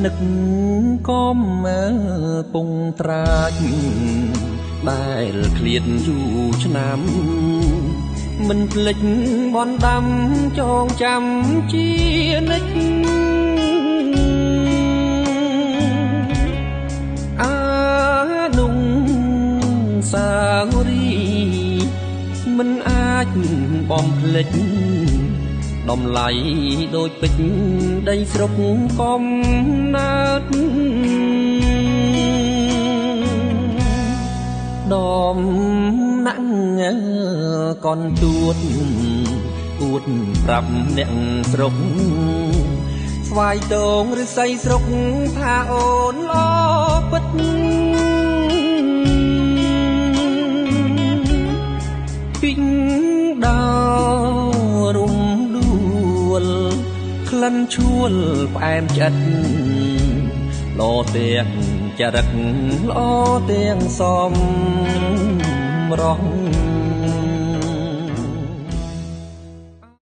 នឹកក៏មើពងត្រាចដែលឃ្លាតយូរឆ្នាំមិនភ្លេចបនដាំចងចាំជានិច្ចអានុងសាវរីមិនអាចបំភ្លេចដំឡៃដូចពេជ្រដីស្រុកកំណើតដំណាក់កនទួតអួតប្រាប់អ្នកស្រុកស្វាយតងឬស័យស្រុកថាអូនល្អពិតពីងដោរំដួលក្លិនឈួលផ្អែមចិត្តល្អទាំងចរិតល្អទាំងសមរស់